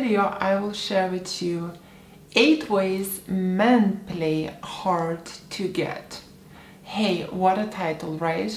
video, I will share with you 8 ways men play hard to get. Hey, what a title, right?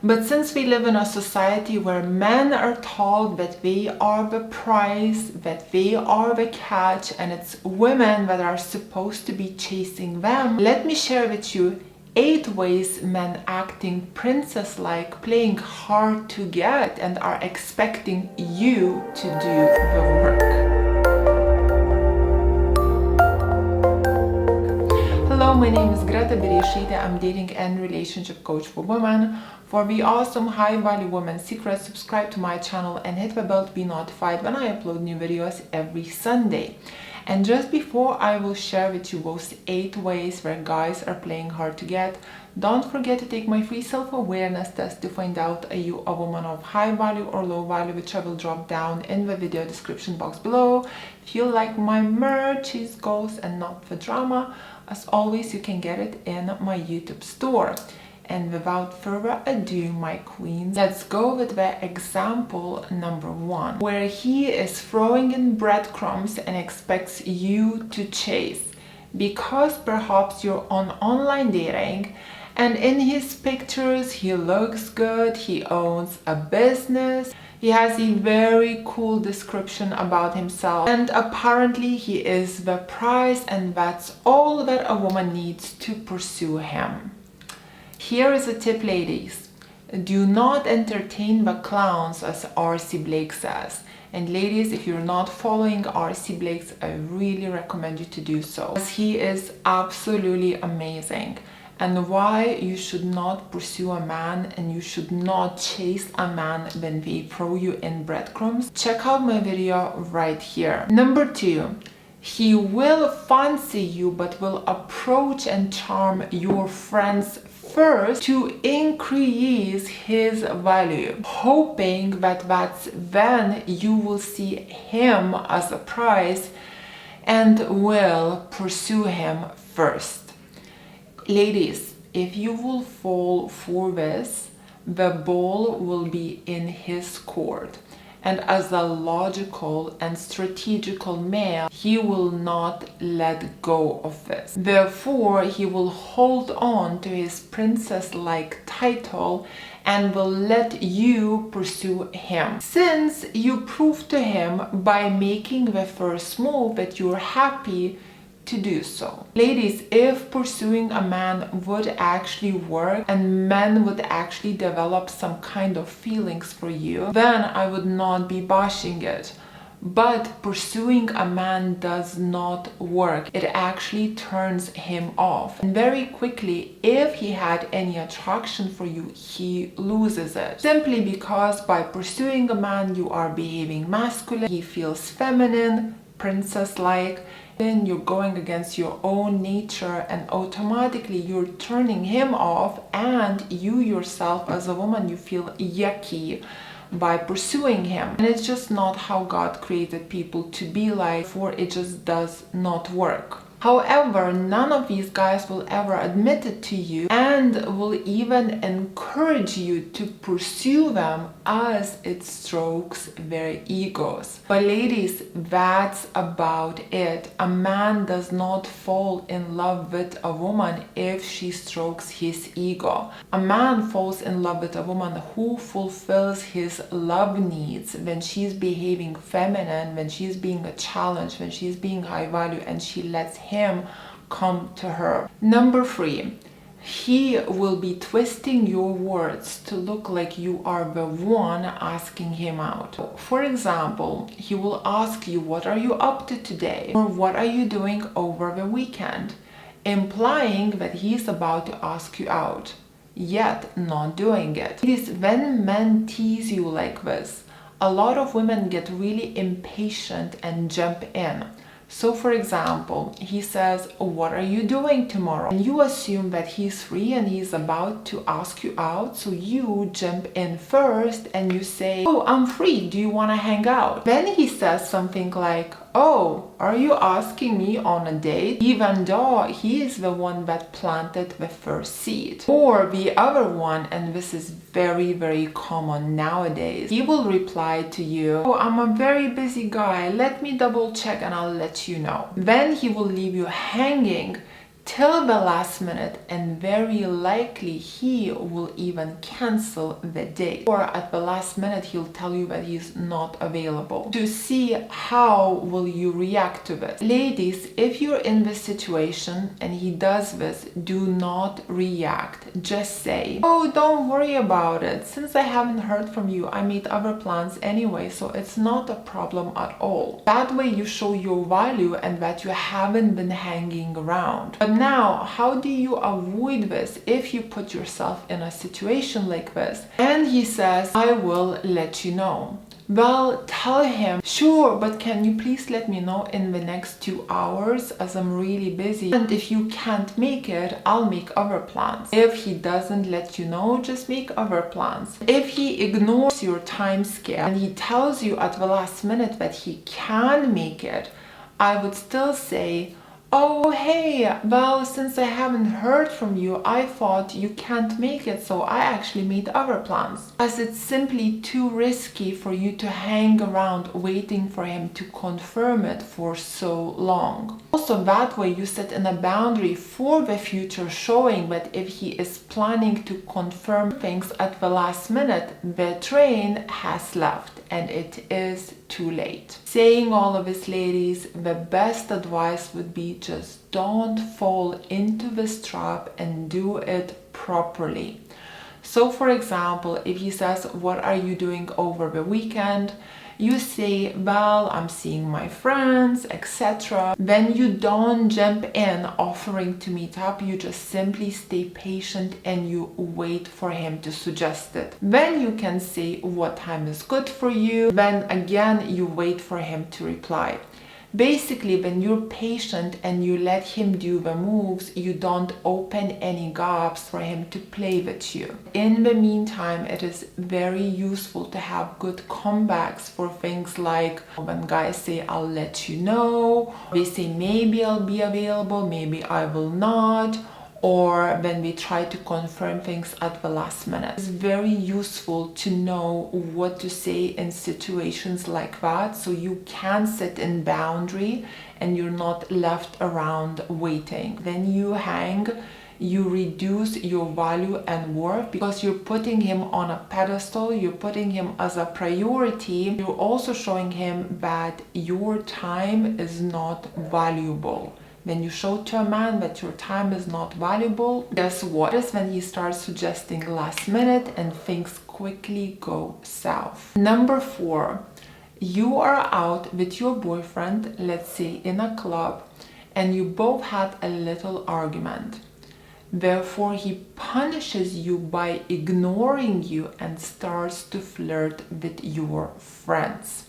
But since we live in a society where men are told that they are the prize, that they are the catch, and it's women that are supposed to be chasing them, let me share with you 8 ways men acting princess-like, playing hard to get, and are expecting you to do the work. Hello, my name is Greta Bereisaite. I'm dating and relationship coach for women. For the awesome high-value women secrets, subscribe to my channel and hit the bell to be notified when I upload new videos every Sunday. And just before I will share with you those 8 ways where guys are playing hard to get, don't forget to take my free self-awareness test to find out are you a woman of high value or low value, which I will drop down in the video description box below. If you like my merch, cheese goes and not the drama, as always you can get it in my YouTube store. And without further ado, my queens, let's go with the example number 1, where he is throwing in breadcrumbs and expects you to chase. Because perhaps you're on online dating and in his pictures he looks good, he owns a business, he has a very cool description about himself, and apparently he is the prize, and that's all that a woman needs to pursue him. Here is a tip, ladies. Do not entertain the clowns, as R.C. Blake says. And ladies, if you're not following R.C. Blake, I really recommend you to do so, as he is absolutely amazing. And why you should not pursue a man and you should not chase a man when they throw you in breadcrumbs, check out my video right here. Number 2. He will fancy you but will approach and charm your friends first to increase his value, hoping that that's when you will see him as a prize and will pursue him first. Ladies, if you will fall for this, the ball will be in his court. And as a logical and strategical male, he will not let go of this. Therefore, he will hold on to his princess-like title and will let you pursue him. Since you proved to him by making the first move that you're happy to do so. Ladies, if pursuing a man would actually work and men would actually develop some kind of feelings for you, then I would not be bashing it. But pursuing a man does not work. It actually turns him off. And very quickly, if he had any attraction for you, he loses it. Simply because by pursuing a man, you are behaving masculine, he feels feminine, princess-like, then you're going against your own nature and automatically you're turning him off, and you yourself as a woman, you feel yucky by pursuing him. And it's just not how God created people to be like, for it just does not work. However, none of these guys will ever admit it to you and will even encourage you to pursue them, as it strokes their egos. But ladies, that's about it. A man does not fall in love with a woman if she strokes his ego. A man falls in love with a woman who fulfills his love needs when she's behaving feminine, when she's being a challenge, when she's being high value, and she lets him come to her. Number 3, he will be twisting your words to look like you are the one asking him out. For example, he will ask you, what are you up to today? Or what are you doing over the weekend? Implying that he's about to ask you out, yet not doing it. It is when men tease you like this, a lot of women get really impatient and jump in. So for example, he says, what are you doing tomorrow? And you assume that he's free and he's about to ask you out. So you jump in first and you say, oh, I'm free. Do you want to hang out? Then he says something like, oh, are you asking me on a date? Even though he is the one that planted the first seed. Or the other one, and this is very, very common nowadays, he will reply to you, oh, I'm a very busy guy. Let me double check and I'll let you know. Then he will leave you hanging till the last minute, and very likely he will even cancel the date, or at the last minute he'll tell you that he's not available. To see how will you react to this. Ladies, if you're in this situation and he does this, do not react. Just say, oh, don't worry about it. Since I haven't heard from you, I made other plans anyway, so it's not a problem at all. That way you show your value and that you haven't been hanging around. But now, how do you avoid this if you put yourself in a situation like this? And he says, I will let you know. Well, tell him, sure, but can you please let me know in the next 2 hours as I'm really busy. And if you can't make it, I'll make other plans. If he doesn't let you know, just make other plans. If he ignores your time scale and he tells you at the last minute that he can make it, I would still say, oh, hey, well, since I haven't heard from you, I thought you can't make it, so I actually made other plans. As it's simply too risky for you to hang around waiting for him to confirm it for so long. Also, that way you set in a boundary for the future, showing that if he is planning to confirm things at the last minute, the train has left and it is too late. Saying all of this, ladies, the best advice would be just don't fall into this trap and do it properly. So for example, if he says, what are you doing over the weekend? You say, well, I'm seeing my friends, etc. Then you don't jump in offering to meet up. You just simply stay patient and you wait for him to suggest it. Then you can say what time is good for you. Then again, you wait for him to reply. Basically, when you're patient and you let him do the moves, you don't open any gaps for him to play with you. In the meantime, it is very useful to have good comebacks for things like when guys say, I'll let you know, they say, maybe I'll be available, maybe I will not, or when we try to confirm things at the last minute. It's very useful to know what to say in situations like that, so you can set in boundary and you're not left around waiting. Then you hang, you reduce your value and worth because you're putting him on a pedestal, you're putting him as a priority. You're also showing him that your time is not valuable. When you show to a man that your time is not valuable, guess what? Is when he starts suggesting last minute and things quickly go south. Number 4, you are out with your boyfriend, let's say in a club, and you both had a little argument. Therefore, he punishes you by ignoring you and starts to flirt with your friends.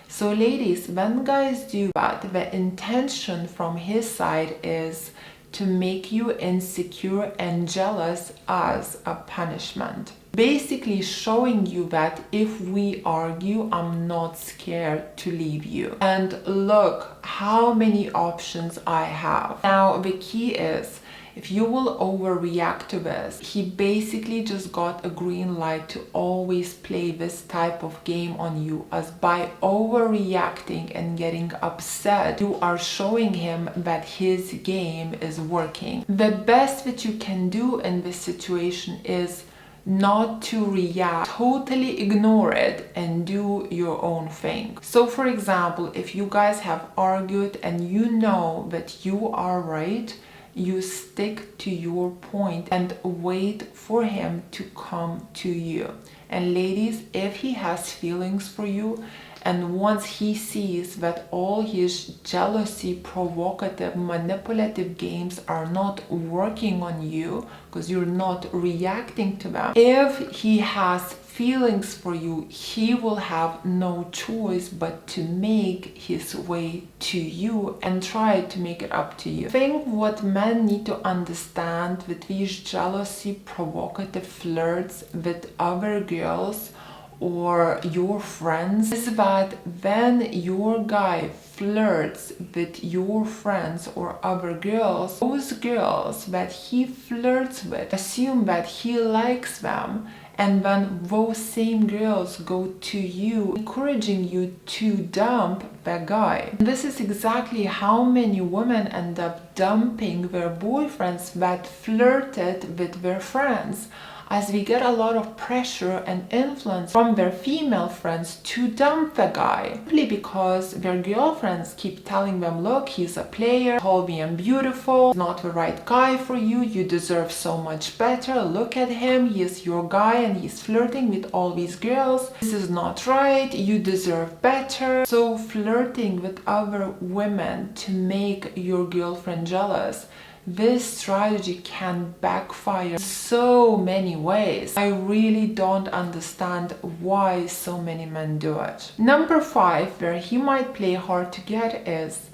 So ladies, when guys do that, the intention from his side is to make you insecure and jealous as a punishment. Basically showing you that if we argue, I'm not scared to leave you. And look how many options I have. Now the key is, if you will overreact to this, he basically just got a green light to always play this type of game on you, as by overreacting and getting upset, you are showing him that his game is working. The best that you can do in this situation is not to react, totally ignore it and do your own thing. So for example, if you guys have argued and you know that you are right, you stick to your point and wait for him to come to you. And ladies, if he has feelings for you And once he sees that all his jealousy, provocative, manipulative games are not working on you because you're not reacting to them, if he has feelings for you, he will have no choice but to make his way to you and try to make it up to you. I think what men need to understand with these jealousy, provocative flirts with other girls or your friends is that when your guy flirts with your friends or other girls, those girls that he flirts with assume that he likes them, and when those same girls go to you, encouraging you to dump that guy. And this is exactly how many women end up dumping their boyfriends that flirted with their friends, as we get a lot of pressure and influence from their female friends to dump the guy, simply because their girlfriends keep telling them, look, he's a player, told me I'm beautiful, not the right guy for you, you deserve so much better, look at him, he is your guy and he's flirting with all these girls, this is not right, you deserve better. So flirting with other women to make your girlfriend jealous, this strategy can backfire so many ways. I really don't understand why so many men do it. Number 5, where he might play hard to get, is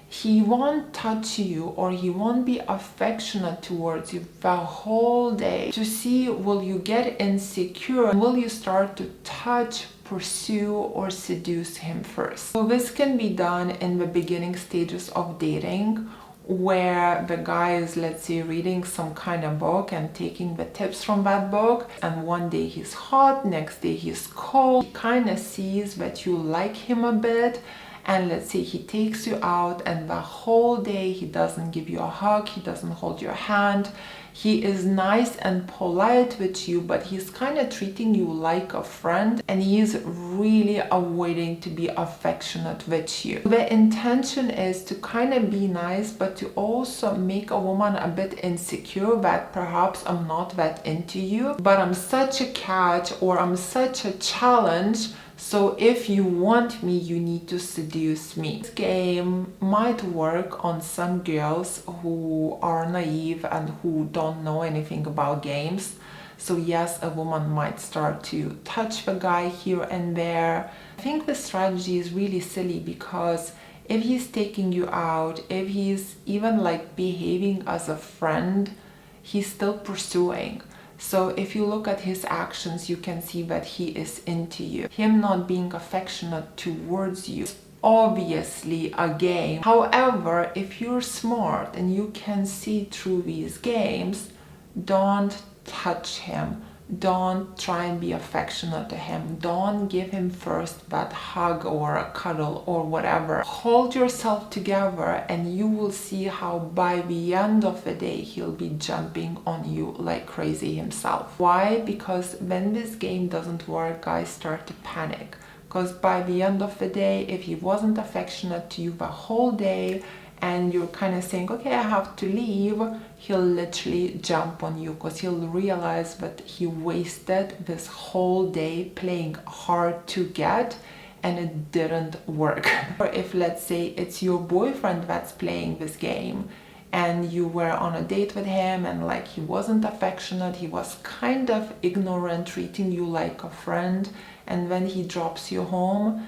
he won't touch you or he won't be affectionate towards you the whole day to see will you get insecure and will you start to touch, pursue or seduce him first. So this can be done in the beginning stages of dating, where the guy is, let's say, reading some kind of book and taking the tips from that book, and one day he's hot, next day he's cold. He kind of sees that you like him a bit, and let's say he takes you out and the whole day he doesn't give you a hug, he doesn't hold your hand, he is nice and polite with you, but he's kind of treating you like a friend and he's really avoiding to be affectionate with you. The intention is to kind of be nice, but to also make a woman a bit insecure that perhaps I'm not that into you, but I'm such a catch or I'm such a challenge. So if you want me, you need to seduce me. This game might work on some girls who are naive and who don't know anything about games. So yes, a woman might start to touch the guy here and there. I think the strategy is really silly because if he's taking you out, if he's even like behaving as a friend, he's still pursuing. So if you look at his actions, you can see that he is into you. Him not being affectionate towards you is obviously a game. However, if you're smart and you can see through these games, don't touch him. Don't try and be affectionate to him. Don't give him first that hug or a cuddle or whatever. Hold yourself together and you will see how by the end of the day he'll be jumping on you like crazy himself. Why? Because when this game doesn't work, guys start to panic. Because by the end of the day, if he wasn't affectionate to you the whole day, and you're kind of saying, okay, I have to leave, he'll literally jump on you because he'll realize that he wasted this whole day playing hard to get and it didn't work. Or if, let's say, it's your boyfriend that's playing this game and you were on a date with him and like he wasn't affectionate, he was kind of ignorant, treating you like a friend, and when he drops you home,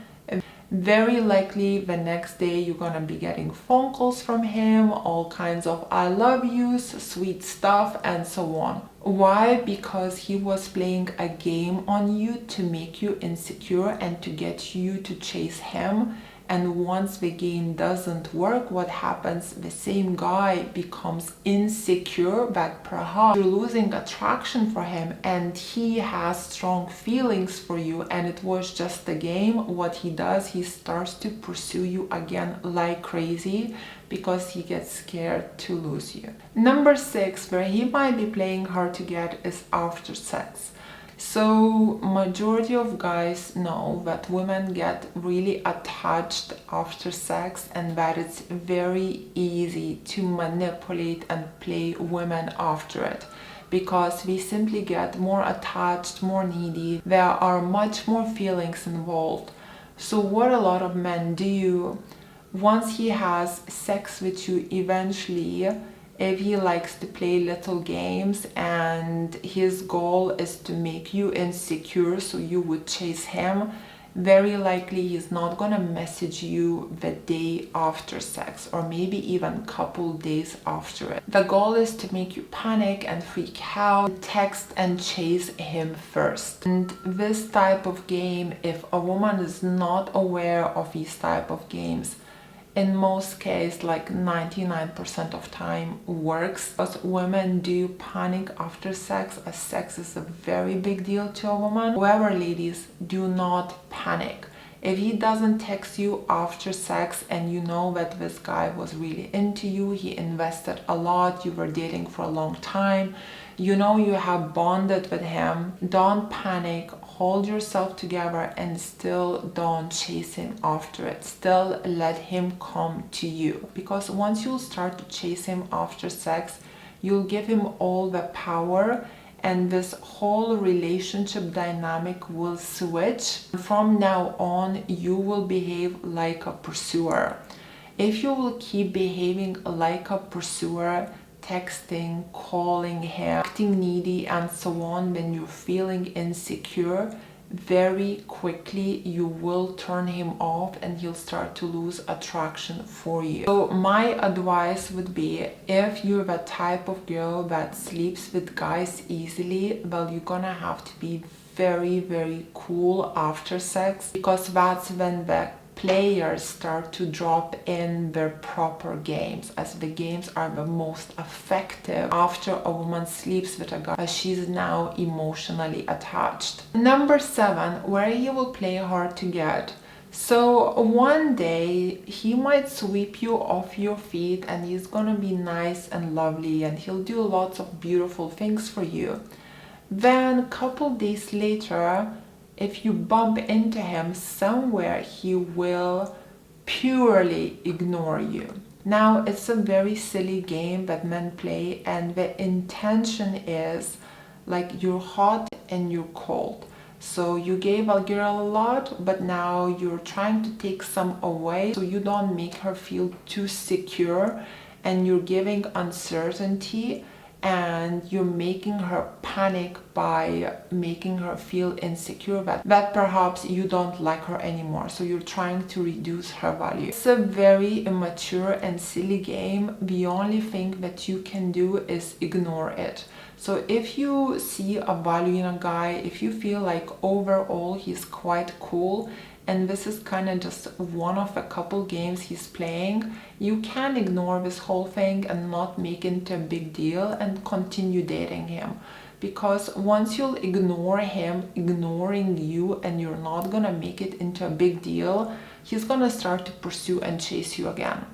very likely the next day you're gonna be getting phone calls from him, all kinds of I love yous, sweet stuff, and so on. Why? Because he was playing a game on you to make you insecure and to get you to chase him. And once the game doesn't work, what happens? The same guy becomes insecure that perhaps you're losing attraction for him and he has strong feelings for you and it was just a game. What he does, he starts to pursue you again like crazy because he gets scared to lose you. Number 6, where he might be playing hard to get, is after sex. So majority of guys know that women get really attached after sex and that it's very easy to manipulate and play women after it because we simply get more attached, more needy. There are much more feelings involved. So what a lot of men do, once he has sex with you, eventually, if he likes to play little games and his goal is to make you insecure so you would chase him, very likely he's not gonna message you the day after sex, or maybe even couple days after it. The goal is to make you panic and freak out, text and chase him first. And this type of game, if a woman is not aware of these type of games, in most cases, like 99% of time works, because women do panic after sex, as sex is a very big deal to a woman. However, ladies, do not panic. If he doesn't text you after sex and you know that this guy was really into you, he invested a lot, you were dating for a long time, you know you have bonded with him, don't panic, hold yourself together, and still don't chase him after it. Still let him come to you, because once you'll start to chase him after sex, you'll give him all the power, and this whole relationship dynamic will switch. From now on, you will behave like a pursuer. If you will keep behaving like a pursuer, texting, calling him, acting needy, and so on, when you're feeling insecure, very quickly you will turn him off and he'll start to lose attraction for you. So my advice would be, if you're the type of girl that sleeps with guys easily, well, you're gonna have to be very, very cool after sex, because that's when the players start to drop in their proper games, as the games are the most effective after a woman sleeps with a guy, as she's now emotionally attached. Number 7, where he will play hard to get. So one day he might sweep you off your feet and he's gonna be nice and lovely and he'll do lots of beautiful things for you. Then a couple days later, if you bump into him somewhere, he will purely ignore you. Now, it's a very silly game that men play, and the intention is like you're hot and you're cold. So you gave a girl a lot, but now you're trying to take some away so you don't make her feel too secure, and you're giving uncertainty, and you're making her panic by making her insecure that perhaps you don't like her anymore. So you're trying to reduce her value. It's a very immature and silly game. The only thing that you can do is ignore it. So if you see a value in a guy, if you feel like overall he's quite cool, and this is kind of just one of a couple games he's playing, you can ignore this whole thing and not make it into a big deal and continue dating him. Because once you'll ignore him ignoring you and you're not gonna make it into a big deal, he's gonna start to pursue and chase you again.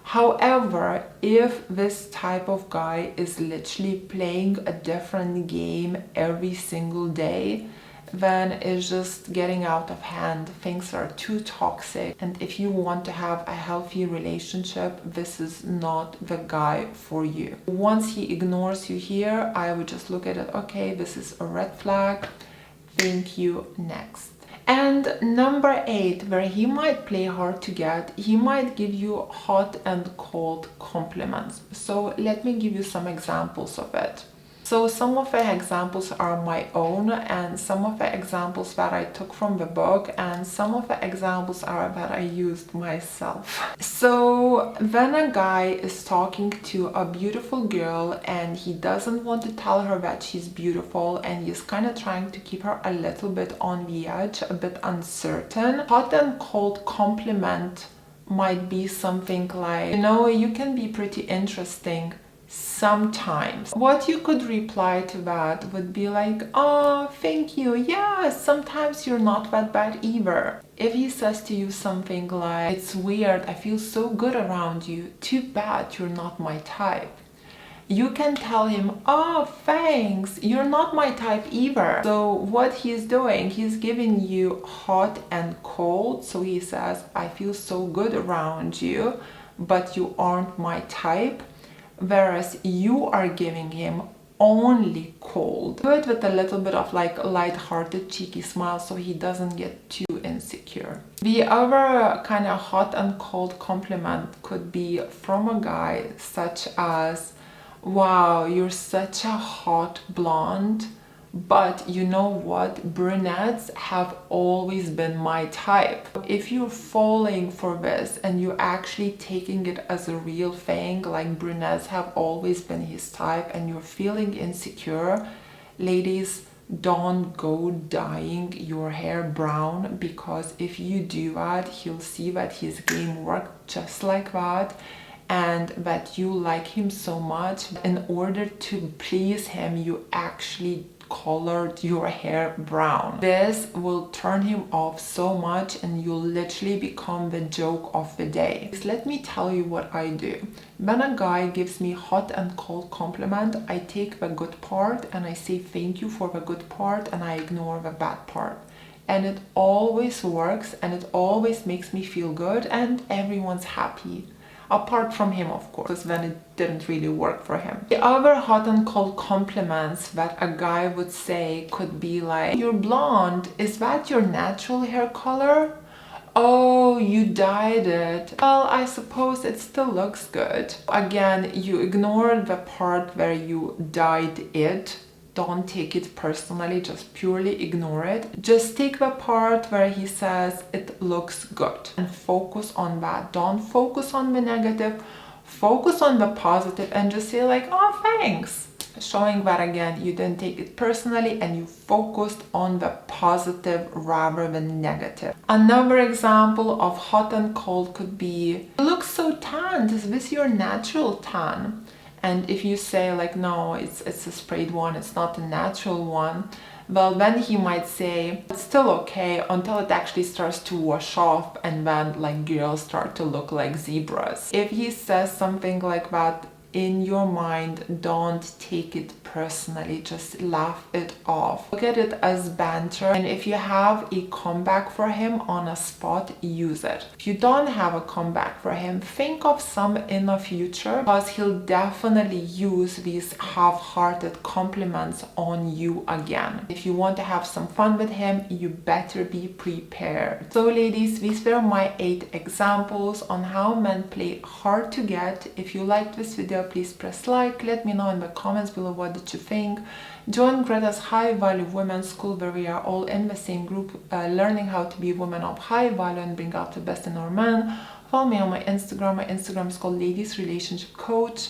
However, if this type of guy is literally playing a different game every single day, then it's just getting out of hand. Things are too toxic, and if you want to have a healthy relationship, this is not the guy for you. Once he ignores you here, I would just look at it, okay, this is a red flag, thank you, next. And number 8, where he might play hard to get, he might give you hot and cold compliments. So let me give you some examples of it. So some of the examples are my own, and some of the examples that I took from the book, and some of the examples are that I used myself. So when a guy is talking to a beautiful girl and he doesn't want to tell her that she's beautiful, and he's kind of trying to keep her a little bit on the edge, a bit uncertain, hot and cold compliment might be something like, you know, you can be pretty interesting sometimes. What you could reply to that would be like, oh, thank you, yeah, sometimes you're not that bad either. If he says to you something like, it's weird, I feel so good around you, too bad you're not my type, you can tell him, oh, thanks, you're not my type either. So what he's doing, he's giving you hot and cold. So he says, I feel so good around you, but you aren't my type. Whereas you are giving him only cold. Do it with a little bit of like light-hearted cheeky smile so he doesn't get too insecure. insecure. The other kind of hot and cold compliment could be from a guy, such as, wow, you're such a hot blonde, but you know what, brunettes have always been my type. If you're falling for this and you're actually taking it as a real thing, like brunettes have always been his type, and you're feeling insecure, ladies, don't go dyeing your hair brown, because if you do that, he'll see that his game worked just like that, and that you like him so much. In order to please him, you actually colored your hair brown. This will turn him off so much, and you'll literally become the joke of the day. Let me tell you what I do. When a guy gives me hot and cold compliment, I take the good part and I say thank you for the good part, and I ignore the bad part. And it always works, and it always makes me feel good, and everyone's happy. Apart from him, of course, because then it didn't really work for him. The other hot and cold compliments that a guy would say could be like, you're blonde, is that your natural hair color? Oh, you dyed it. Well, I suppose it still looks good. Again, you ignore the part where you dyed it. Don't take it personally, just purely ignore it. Just take the part where he says it looks good and focus on that. Don't focus on the negative, focus on the positive, and just say like, oh, thanks. Showing that again, you didn't take it personally and you focused on the positive rather than negative. Another example of hot and cold could be, you look so tanned, is this your natural tan? And if you say like, no, it's a sprayed one, it's not a natural one, well, then he might say, it's still okay until it actually starts to wash off, and then like girls start to look like zebras. If he says something like that, in your mind, don't take it personally, just laugh it off. Look at it as banter, and if you have a comeback for him on a spot, use it. If you don't have a comeback for him, think of some in the future, because he'll definitely use these half-hearted compliments on you again. If you want to have some fun with him, you better be prepared. So ladies, these were my 8 examples on how men play hard to get. If you liked this video, please press like. Let me know in the comments below what did you think. Join Greta's High Value Women's School, where we are all in the same group, learning how to be women of high value and bring out the best in our men. Follow me on my Instagram. My Instagram is called Ladies Relationship Coach.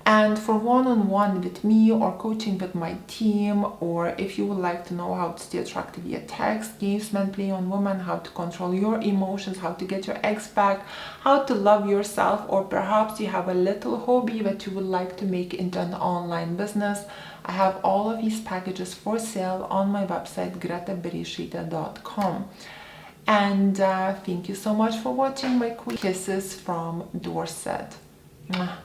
And for one-on-one with me, or coaching with my team, or if you would like to know how to stay attractive via text, games men play on women, how to control your emotions, how to get your ex back, how to love yourself, or perhaps you have a little hobby that you would like to make into an online business, I have all of these packages for sale on my website, gretabereisaite.com. And thank you so much for watching. My quick kisses from Dorset. Mwah.